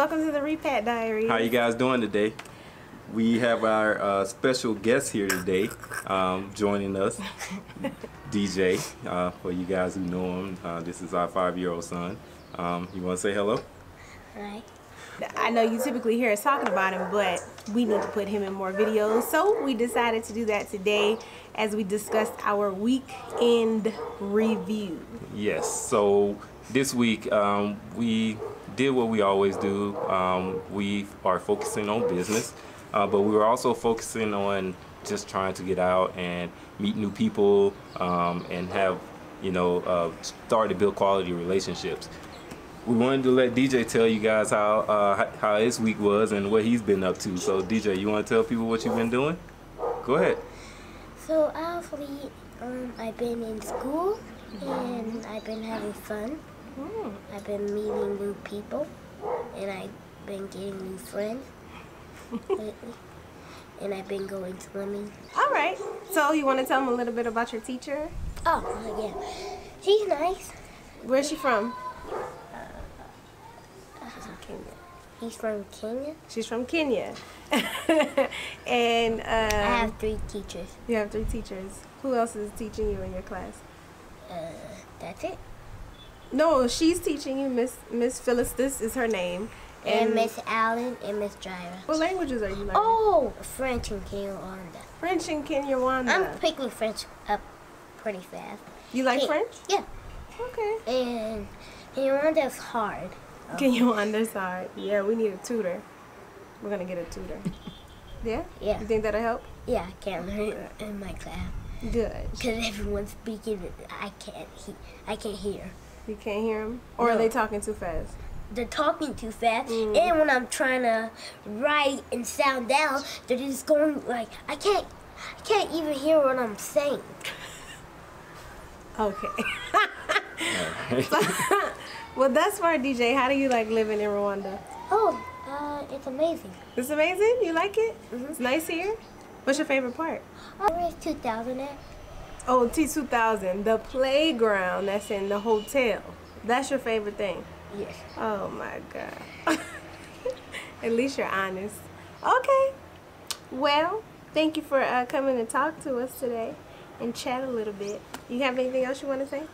welcome to the Repat Diaries. How you guys doing today? We have our special guest here today joining us, DJ. For you guys who know him, this is our 5-year-old son. You want to say hello? Hi. I know you typically hear us talking about him, but we need to put him in more videos, so we decided to do that today as we discussed our weekend review. Yes, so this week we did what we always do. We are focusing on business, but we were also focusing on just trying to get out and meet new people and have, start to build quality relationships. We wanted to let DJ tell you guys how his week was and what he's been up to. So DJ, you want to tell people what you've been doing? Go ahead. So obviously, I've been in school and I've been having fun. I've been meeting new people and I've been getting new friends lately. And I've been going swimming. All right. So you want to tell them a little bit about your teacher? Oh, yeah. She's nice. Where's she from? He's from Kenya. She's from Kenya. And I have 3 teachers. You have 3 teachers. Who else is teaching you in your class? That's it. No, she's teaching you. Miss Phyllis, this is her name. And Miss Allen and Miss Jira. What languages are you learning? Oh, French and Kinyarwanda. French and Kinyarwanda. I'm picking French up pretty fast. You like French? Yeah. Okay. And Kinyarwanda is hard. Kinyarwanda's hard. Yeah, we need a tutor. We're gonna get a tutor. Yeah? Yeah. You think that'll help? Yeah, I can't learn in my class. Good. Because everyone's speaking, I can't hear. You can't hear them? Or No. are they talking too fast? They're talking too fast, and when I'm trying to write and sound down, they're just going like I can't even hear what I'm saying. Okay. Well, that's smart, DJ. How do you like living in Rwanda? Oh, it's amazing. It's amazing? You like it? It's nice here? What's your favorite part? Where's 2000 at? Oh, T2000, the playground that's in the hotel. That's your favorite thing? Yes. Oh my God. At least you're honest. Okay. Well, thank you for coming to talk to us today and chat a little bit. You have anything else you want to say?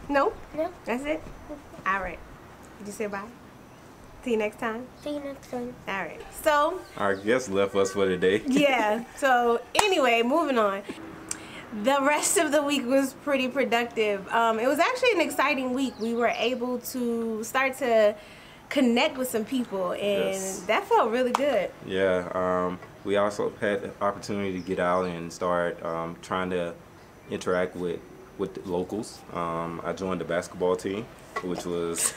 No? No. That's it? All right. Did you say bye? See you next time? See you next time. All right. So. Our guest left us for today. Yeah. So anyway, moving on. The rest of the week was pretty productive. It was actually an exciting week. We were able to start to connect with some people, and that felt really good. Yeah, we also had the opportunity to get out and start trying to interact with the locals. I joined the basketball team, which was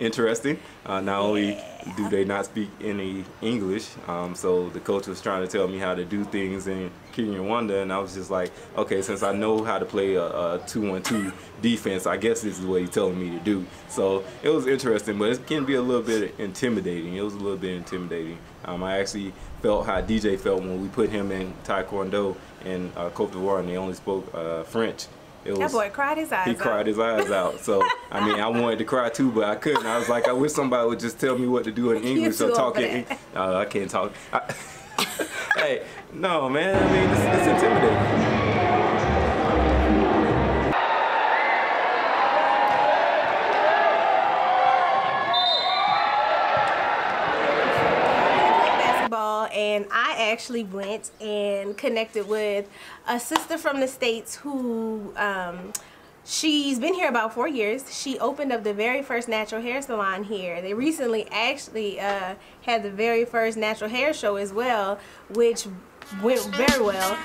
interesting. Not only do they not speak any English, so the coach was trying to tell me how to do things in Kinyarwanda, and I was just like, okay, since I know how to play a 2-1-2 defense, I guess this is what he's telling me to do. So it was interesting, but it can be a little bit intimidating. It was a little bit intimidating. I actually felt how DJ felt when we put him in Taekwondo in Côte d'Ivoire, and they only spoke French. That boy cried his eyes out. He cried his eyes out. So, I mean, I wanted to cry too, but I couldn't. I was like, I wish somebody would just tell me what to do in English or talk in English. I can't talk. Hey, no, man. I mean, it's intimidating. And I actually went and connected with a sister from the States who she's been here about 4 years. She opened up the very first natural hair salon here. They recently actually had the very first natural hair show as well, which went very well.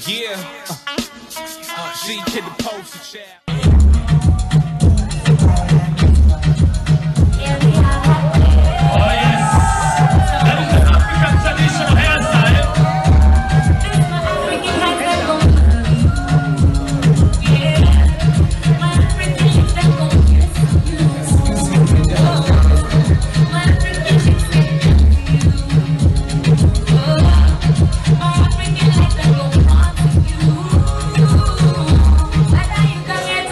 Yeah, she hit the poster child. I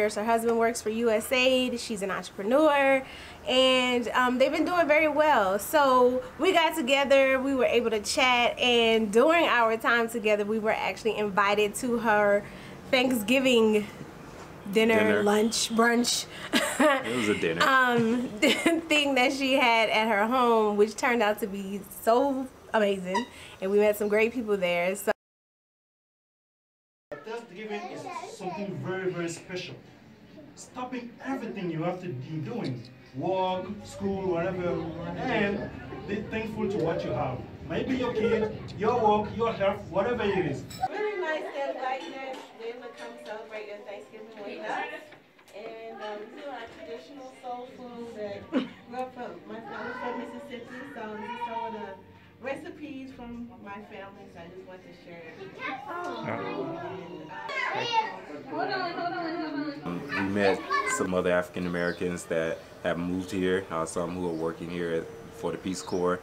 years. Her husband works for USAID. She's an entrepreneur, and they've been doing very well. So we got together, we were able to chat, and during our time together, we were actually invited to her Thanksgiving dinner, lunch, brunch. It was a dinner. Thing that she had at her home, which turned out to be so amazing, and we met some great people there. So Thanksgiving is something very, very special. Stopping everything you have to be doing, work, school, whatever, and be thankful to what you have. Maybe your kid, your work, your health, whatever it is. really nice to invite them to come celebrate your Thanksgiving with us. And we do our traditional soul food that grew up from my family from Mississippi. So this is some of the recipes from my family. So I just want to share it. We met some other African Americans that have moved here, some who are working here for the Peace Corps.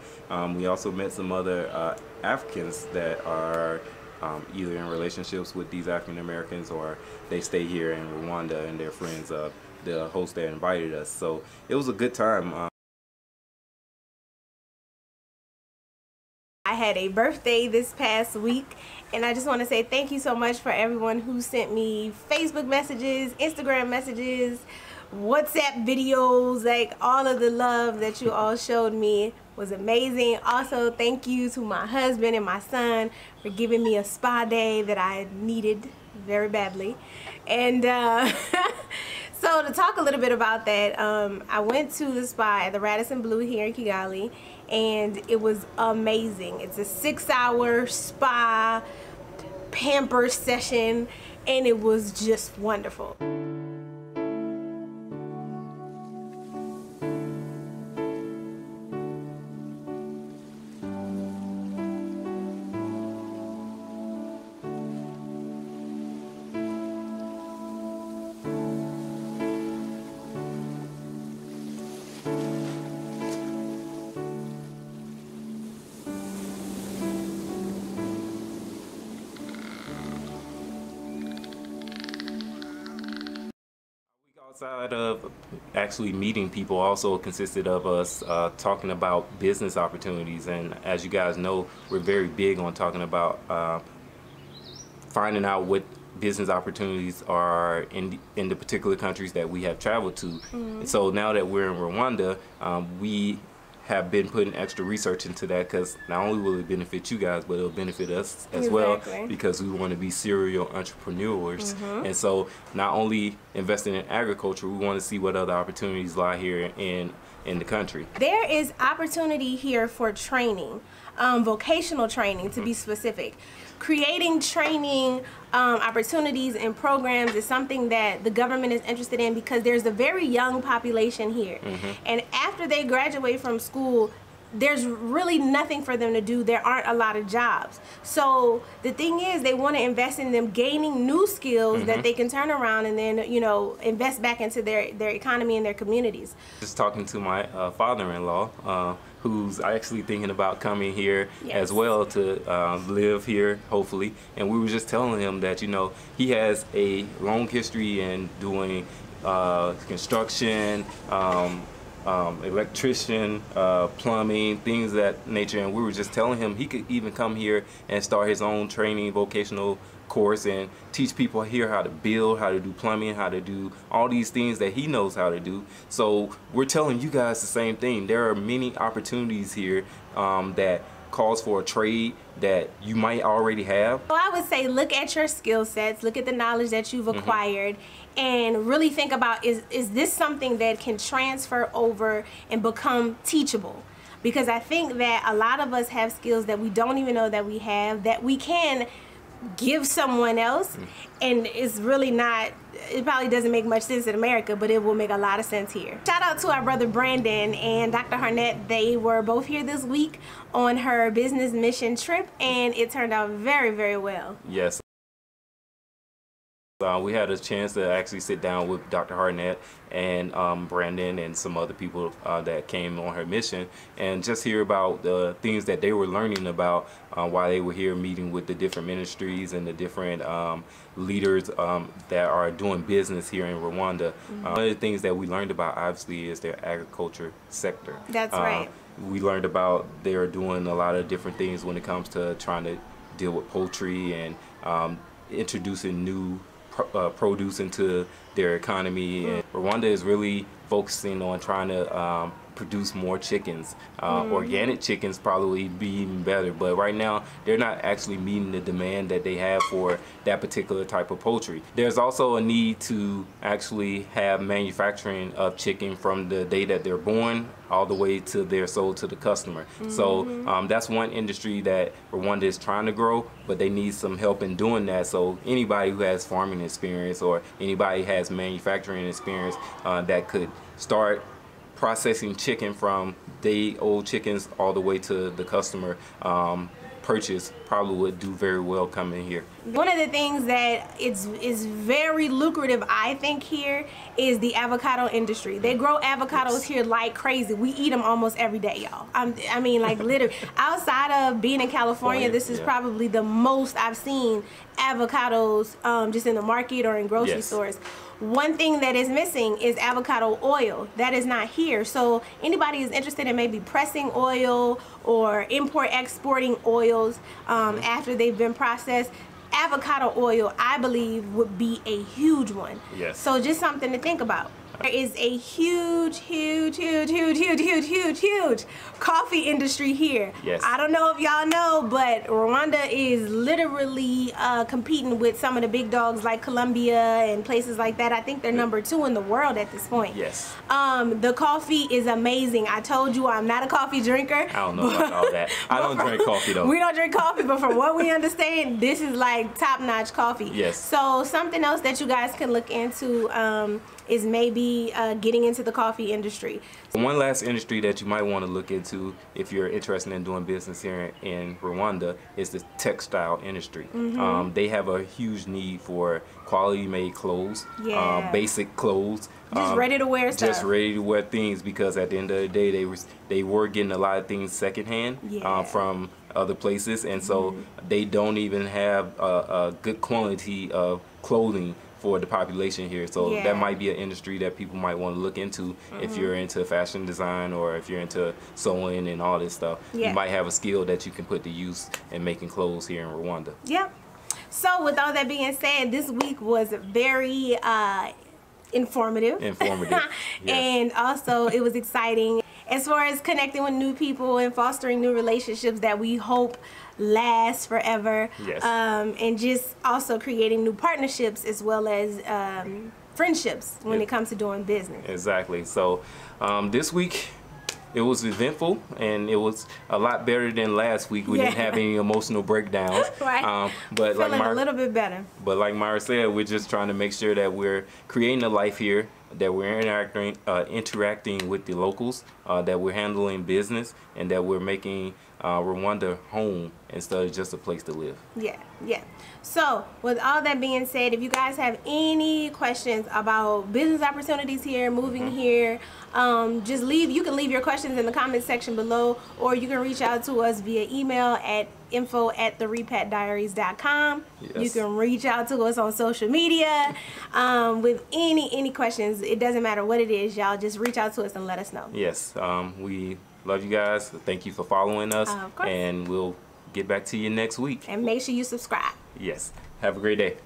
We also met some other Africans that are either in relationships with these African Americans or they stay here in Rwanda and they're friends of the host that invited us. So it was a good time. I had a birthday this past week, and I just want to say thank you so much for everyone who sent me Facebook messages, Instagram messages, WhatsApp videos. Like, all of the love that you all showed me was amazing. Also, thank you to my husband and my son for giving me a spa day that I needed very badly. And so to talk a little bit about that, I went to the spa at the Radisson Blu here in Kigali, and it was amazing. It's a 6-hour spa pamper session, and it was just wonderful. Outside of actually meeting people, also consisted of us talking about business opportunities. And as you guys know, we're very big on talking about finding out what business opportunities are in the particular countries that we have traveled to. And so now that we're in Rwanda, we have been putting extra research into that, because not only will it benefit you guys, but it'll benefit us as well, because we want to be serial entrepreneurs. And so not only investing in agriculture, we want to see what other opportunities lie here in the country. There is opportunity here for training, vocational training to be specific. Creating training opportunities and programs is something that the government is interested in, because there's a very young population here. And after they graduate from school, there's really nothing for them to do. There aren't a lot of jobs. So the thing is, they want to invest in them gaining new skills that they can turn around and then, you know, invest back into their economy and their communities. Just talking to my father-in-law, who's actually thinking about coming here as well to live here, hopefully. And we were just telling him that, you know, he has a long history in doing construction, electrician, plumbing, things of that nature. And we were just telling him he could even come here and start his own training, vocational course, and teach people here how to build, how to do plumbing, how to do all these things that he knows how to do. So we're telling you guys the same thing. There are many opportunities here that calls for a trade that you might already have. So I would say look at your skill sets, look at the knowledge that you've acquired, and really think about, is this something that can transfer over and become teachable? Because I think that a lot of us have skills that we don't even know that we have, that we can give someone else, and it's really not, it probably doesn't make much sense in America, but it will make a lot of sense here. Shout out to our brother Brandon and Dr. Harnett. They were both here this week on her business mission trip, and it turned out very, very well. Yes. We had a chance to actually sit down with Dr. Harnett and Brandon and some other people that came on her mission, and just hear about the things that they were learning about while they were here meeting with the different ministries and the different leaders that are doing business here in Rwanda. One of the things that we learned about, obviously, is their agriculture sector. That's right. We learned about they're doing a lot of different things when it comes to trying to deal with poultry and introducing new produce into their economy. And Rwanda is really focusing on trying to produce more chickens. Organic chickens probably be even better, but right now they're not actually meeting the demand that they have for that particular type of poultry. There's also a need to actually have manufacturing of chicken from the day that they're born all the way to they're sold to the customer. So that's one industry that Rwanda is trying to grow, but they need some help in doing that. So anybody who has farming experience or anybody who has manufacturing experience that could start processing chicken from day-old chickens all the way to the customer purchase probably would do very well coming here. One of the things that is very lucrative, I think, here is the avocado industry. They grow avocados here like crazy. We eat them almost every day, y'all. I mean, like literally. Outside of being in California, this is probably the most I've seen avocados just in the market or in grocery stores. One thing that is missing is avocado oil. That is not here. So anybody is interested in maybe pressing oil or exporting oils after they've been processed, avocado oil, I believe, would be a huge one. Yes. So just something to think about. There is a huge coffee industry here. Yes. I don't know if y'all know, but Rwanda is literally competing with some of the big dogs like Colombia and places like that. I think they're #2 in the world at this point. Yes. The coffee is amazing. I told you I'm not a coffee drinker. I don't know about all that. I don't drink coffee though. We don't drink coffee, but from what we understand, this is like top-notch coffee. Yes. So something else that you guys can look into is maybe getting into the coffee industry. One last industry that you might want to look into if you're interested in doing business here in Rwanda is the textile industry. They have a huge need for quality made clothes, basic clothes. Just ready to wear stuff. Just ready to wear things, because at the end of the day they were getting a lot of things secondhand from other places, and so they don't even have a good quality of clothing for the population here. So that might be an industry that people might want to look into if you're into fashion design or if you're into sewing and all this stuff. You might have a skill that you can put to use in making clothes here in Rwanda. Yep. So with all that being said, this week was very informative. Yes. And also it was exciting as far as connecting with new people and fostering new relationships that we hope last forever. Yes. And just also creating new partnerships as well as friendships when it comes to doing business. Exactly. So this week it was eventful, and it was a lot better than last week. We didn't have any emotional breakdowns. Right. But feeling like a little bit better. But like Myra said, we're just trying to make sure that we're creating a life here, that we're interacting with the locals, that we're handling business, and that we're making Rwanda home instead of just a place to live. Yeah. So with all that being said, if you guys have any questions about business opportunities here, moving here, you can leave your questions in the comment section below, or you can reach out to us via email at info@therepatdiaries.com. You can reach out to us on social media with any questions. It doesn't matter what it is, y'all just reach out to us and let us know. Yes, we love you guys. Thank you for following us, of course. and we'll get back to you next week. And make sure you subscribe. Yes. Have a great day.